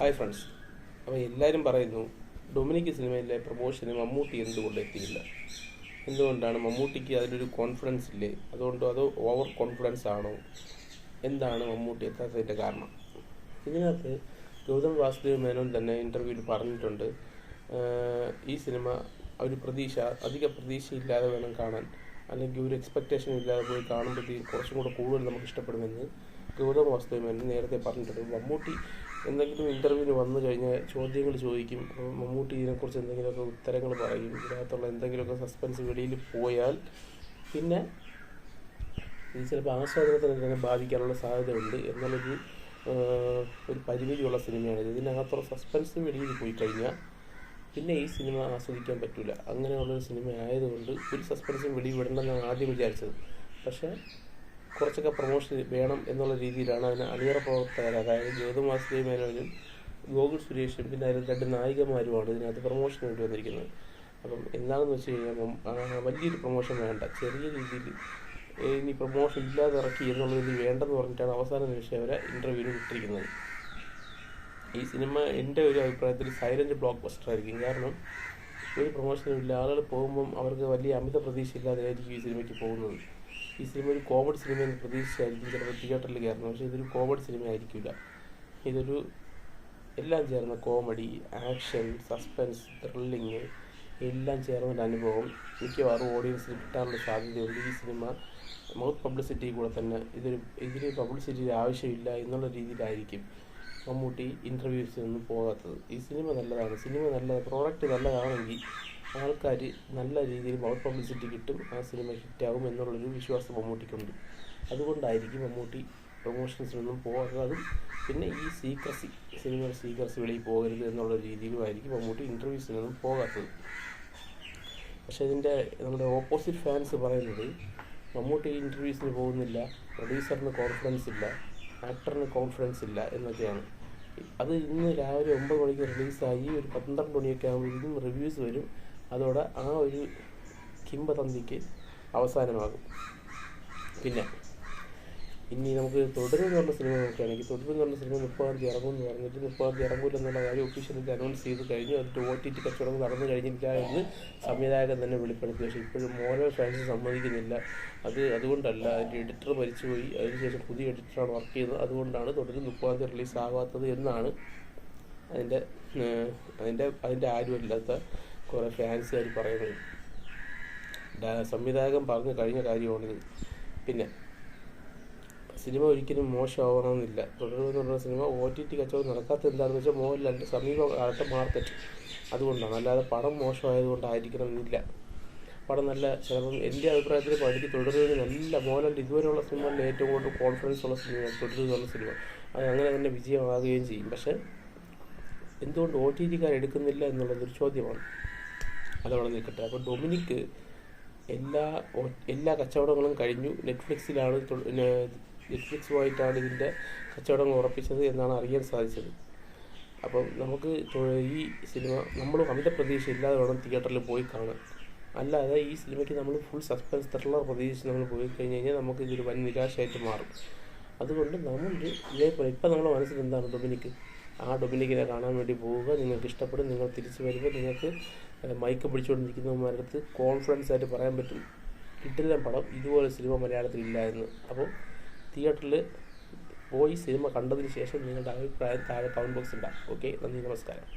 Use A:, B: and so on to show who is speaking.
A: Hi friends. അപ്പോൾ എല്ലാവരും പറയുന്നു ഡൊമിനിക് സിനിമയിലെ പ്രൊമോഷന് മമ്മൂട്ടി എന്തുകൊണ്ട് എത്തിയില്ല, എന്തുകൊണ്ടാണ് മമ്മൂട്ടിക്ക് അതിലൊരു കോൺഫിഡൻസ് ഇല്ലേ, അതുകൊണ്ടോ അതോ ഓവർ കോൺഫിഡൻസ് ആണോ, എന്താണ് മമ്മൂട്ടി എത്താത്തതിൻ്റെ കാരണം? ഇതിനകത്ത് ഗൗതം വാസുദേവ് മേനോൻ തന്നെ ഇൻ്റർവ്യൂവിൽ പറഞ്ഞിട്ടുണ്ട്, ഈ സിനിമ ഒരു അധിക പ്രതീക്ഷയില്ലാതെ വേണം കാണാൻ, അല്ലെങ്കിൽ ഒരു എക്സ്പെക്റ്റേഷൻ ഇല്ലാതെ പോയി കാണുമ്പോഴത്തേക്കും കുറച്ചും കൂടെ കൂടുതൽ നമുക്ക് ഇഷ്ടപ്പെടുമെന്ന് ഗൗതം വാസുദേവ് മേനോൻ നേരത്തെ പറഞ്ഞിട്ടുണ്ട്. മമ്മൂട്ടി എന്തെങ്കിലും ഇൻ്റർവ്യൂവിന് വന്നു കഴിഞ്ഞാൽ ചോദ്യങ്ങൾ ചോദിക്കും, മമ്മൂട്ടി ഇതിനെക്കുറിച്ച് എന്തെങ്കിലുമൊക്കെ ഉത്തരങ്ങൾ പറയും, ഇതിനകത്തുള്ള എന്തെങ്കിലുമൊക്കെ സസ്പെൻസ് വെളിയിൽ പോയാൽ പിന്നെ ഇത് ചിലപ്പോൾ ആസ്വാദനത്തിന് തന്നെ ബാധിക്കാനുള്ള സാധ്യതയുണ്ട് എന്നുള്ളൊരു പരിമിതിയുള്ള സിനിമയാണിത്. ഇതിനകത്തുള്ള സസ്പെൻസ് വെളിയിൽ പോയി കഴിഞ്ഞാൽ പിന്നെ ഈ സിനിമ ആസ്വദിക്കാൻ പറ്റില്ല. അങ്ങനെയുള്ളൊരു സിനിമ ആയതുകൊണ്ട് ഒരു സസ്പെൻസും വെളിയിൽ വിടണമെന്നാണ് ആദ്യം വിചാരിച്ചത്. പക്ഷേ കുറച്ചൊക്കെ പ്രൊമോഷൻ വേണം എന്നുള്ള രീതിയിലാണ് അതിന് അണിയറ പ്രവർത്തകർ, അതായത് ഗൗതം വാസുദേവ് മേനോനും ഗോകുൽ സുരേഷും പിന്നെ അതിൽ 2 നായികമാരുമാണ് ഇതിനകത്ത് പ്രൊമോഷന് വേണ്ടി വന്നിരിക്കുന്നത്. അപ്പം എന്താണെന്ന് വെച്ച് കഴിഞ്ഞാൽ വലിയൊരു പ്രൊമോഷൻ വേണ്ട, ചെറിയ രീതിയിൽ ഇനി പ്രൊമോഷൻ ഇല്ലാതെ ഇറക്കി എന്നുള്ള രീതി വേണ്ടെന്ന് പറഞ്ഞിട്ടാണ് അവസാന നിമിഷം അവരെ ഇൻ്റർവ്യൂവിന് വിട്ടിരിക്കുന്നത്. ഈ സിനിമ എൻ്റെ ഒരു അഭിപ്രായത്തിൽ സൈലൻറ്റ് ബ്ലോക്ക് ബസ്റ്റർ ആയിരിക്കും. കാരണം ഒരു പ്രൊമോഷനും ഇല്ല, ആളുകൾ പോകുമ്പം അവർക്ക് വലിയ അമിത പ്രതീക്ഷ ഇല്ലാതെയായിരിക്കും ഈ സിനിമയ്ക്ക് പോകുന്നത്. ഈ സിനിമ ഒരു കോമഡി സിനിമയെന്ന് പ്രതീക്ഷിച്ചായിരിക്കും ചിലപ്പോൾ തിയേറ്ററിൽ കയറുന്നത്. പക്ഷേ ഇതൊരു കോമഡി സിനിമ ആയിരിക്കില്ല. ഇതൊരു എല്ലാം ചേർന്ന കോമഡി, ആക്ഷൻ, സസ്പെൻസ്, ത്രില്ലിങ് എല്ലാം ചേർന്നൊരു അനുഭവം മിക്കവാറും ഓഡിയൻസിന് കിട്ടാനുള്ള സാധ്യതയുണ്ട്. ഈ സിനിമ മൗത്ത് പബ്ലിസിറ്റി കൂടെ തന്നെ ഇതിന് പബ്ലിസിറ്റിയുടെ ആവശ്യമില്ല എന്നുള്ള രീതിയിലായിരിക്കും മമ്മൂട്ടി ഇൻ്റർവ്യൂസിനൊന്നും പോകാത്തത്. ഈ സിനിമ നല്ലതാണ്, പ്രോഡക്റ്റ് നല്ലതാണെങ്കിൽ ആൾക്കാർ നല്ല രീതിയിൽ മൗത്ത് പബ്ലിസിറ്റി കിട്ടും, ആ സിനിമ ഹിറ്റാകും എന്നുള്ളൊരു വിശ്വാസം മമ്മൂട്ടിക്കുണ്ട്. അതുകൊണ്ടായിരിക്കും മമ്മൂട്ടി പ്രൊമോഷൻസിനൊന്നും പോകാത്തതും പിന്നെ ഈ സിനിമയുടെ സീക്രസി വെളിയിൽ പോകരുത് എന്നുള്ള രീതിയിലുമായിരിക്കും മമ്മൂട്ടി ഇൻ്റർവ്യൂസിനൊന്നും പോകാത്തത്. പക്ഷേ നമ്മുടെ ഓപ്പോസിറ്റ് ഫാൻസ് പറയുന്നത് മമ്മൂട്ടി ഇൻ്റർവ്യൂസിന് പോകുന്നില്ല, പ്രൊഡ്യൂസറിന് കോൺഫിഡൻസ് ഇല്ല, ആക്ടറിന് കോൺഫിഡൻസ് ഇല്ല എന്നൊക്കെയാണ്. അത് ഇന്ന് രാവിലെ 9 മണിക്ക് റിലീസായി ഒരു 12 മണിയൊക്കെ ആകുമ്പോൾ ഇതും റിവ്യൂസ് വരും. അതോടെ ആ ഒരു കിംവദന്തിക്ക് അവസാനമാകും. പിന്നെ ഇനി നമുക്ക് തുടരും എന്ന് പറഞ്ഞ സിനിമ നോക്കുകയാണെങ്കിൽ, തുടരും എന്ന് പറഞ്ഞ സിനിമ 30-ാം തീയതി ഇറങ്ങുമെന്ന് പറഞ്ഞിട്ട് 30-ാം തീയതി ഇറങ്ങില്ല എന്നുള്ള കാര്യം ഒഫീഷ്യലി അനൗൺസ് ചെയ്ത് കഴിഞ്ഞു. അതിൻ്റെ OTT കച്ചവടം നടന്നു കഴിഞ്ഞില്ല എന്ന് സംവിധായകൻ തന്നെ വെളിപ്പെടുത്തി. പക്ഷേ ഇപ്പോഴും മോഹൻലാൽ ഫാൻസ് സമ്മതിക്കുന്നില്ല. അതുകൊണ്ടല്ല, അതിൻ്റെ എഡിറ്റർ മരിച്ചുപോയി, അതിനുശേഷം പുതിയ എഡിറ്ററാണ് വർക്ക് ചെയ്യുന്നത്. അതുകൊണ്ടാണ് തുടരും 30-ാം തീയതി റിലീസ് ആകാത്തത് എന്നാണ് അതിൻ്റെ ആരുമല്ലാത്ത കുറേ ഫാൻസുകാർ പറയുന്നത്. സംവിധായകൻ പറഞ്ഞു കഴിഞ്ഞ കാര്യമാണിത്. പിന്നെ സിനിമ ഒരിക്കലും മോശമാവണമെന്നില്ല. തുടരുമെന്ന് പറഞ്ഞ സിനിമ OTT കച്ചവടം നടക്കാത്ത എന്താണെന്ന് വെച്ചാൽ മോഹൻലാലിൻ്റെ സമീപകാലത്തെ മാർക്കറ്റ്, അതുകൊണ്ടാണ്. അല്ലാതെ പടം മോശമായതുകൊണ്ടായിരിക്കണം എന്നില്ല. പടം ചിലപ്പം എൻ്റെ അഭിപ്രായത്തിൽ പടിക്ക് തുടരുമെന്ന് നല്ല മോഹൻലാലിൻ്റെ ഇതുവരെയുള്ള സിനിമകളിൽ ഏറ്റവും കൂടുതൽ കോൺഫിഡൻസ് ഉള്ള സിനിമയാണ് തുടരുമെന്നുള്ള സിനിമ. അത് അങ്ങനെ തന്നെ വിജയമാകുകയും ചെയ്യും. പക്ഷേ എന്തുകൊണ്ട് OTT എടുക്കുന്നില്ല എന്നുള്ളതൊരു ചോദ്യമാണ്. അതവിടെ നിൽക്കട്ടെ. അപ്പോൾ ഡൊമിനിക്ക് എല്ലാ കച്ചവടങ്ങളും കഴിഞ്ഞു. നെറ്റ്ഫ്ലിക്സുമായിട്ടാണ് ഇതിൻ്റെ കച്ചവടങ്ങൾ ഉറപ്പിച്ചത് എന്നാണ് അറിയാൻ സാധിച്ചത്. അപ്പം നമുക്ക് ഈ സിനിമ നമ്മൾ അമിത പ്രതീക്ഷ ഇല്ലാതെ വേണം തിയേറ്ററിൽ പോയി കാണാൻ. അല്ലാതെ ഈ സിനിമയ്ക്ക് നമ്മൾ ഫുൾ സസ്പെൻസ് ത്രില്ലർ പ്രതീക്ഷിച്ച് നമ്മൾ പോയി കഴിഞ്ഞ് കഴിഞ്ഞാൽ നമുക്ക് ഇതൊരു വൻ നിരാശയായിട്ട് മാറും. അതുകൊണ്ട് നമ്മൾ ഇതേപോലെ ഇപ്പം നമ്മുടെ മനസ്സിൽ എന്താണ് ആ ഡൊമിനിക്കിനെ കാണാൻ വേണ്ടി പോവുക, നിങ്ങൾക്ക് ഇഷ്ടപ്പെടും, നിങ്ങൾ തിരിച്ചു വരുമ്പോൾ നിങ്ങൾക്ക് മൈക്ക് പിടിച്ചുകൊണ്ടിരിക്കുന്നവന്മാരുടെ അടുത്ത് കോൺഫിഡൻസ് ആയിട്ട് പറയാൻ പറ്റും, കിട്ടില്ല പടം, ഇതുപോലെ സിനിമ മലയാളത്തിൽ ഇല്ല എന്ന്. അപ്പോൾ തിയേറ്ററിൽ പോയി സിനിമ കണ്ടതിന് ശേഷം നിങ്ങളുടെ അഭിപ്രായം താഴെ കമൻറ്റ് ബോക്സിൽ ഉണ്ടാകും. ഓക്കെ, നന്ദി, നമസ്കാരം.